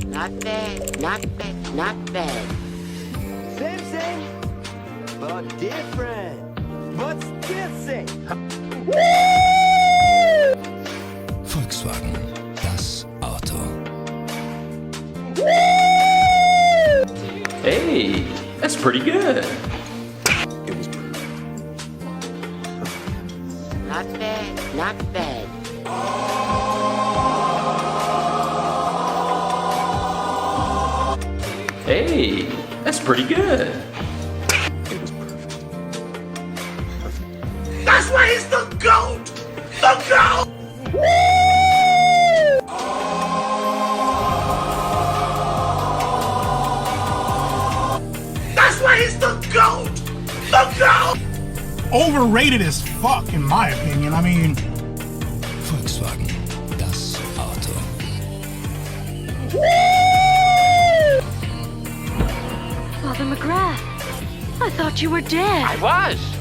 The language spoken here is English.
Not bad, not bad, not bad. Same, but different. But still same. Volkswagen, das Auto. Hey, that's pretty good. It was Not bad, not bad. Hey, that's pretty good. It was perfect. That's why he's the GOAT! The GOAT! That's why he's the GOAT! The GOAT! Overrated as fuck, in my opinion. I mean, Volkswagen, das Auto. Father McGrath, I thought you were dead. I was!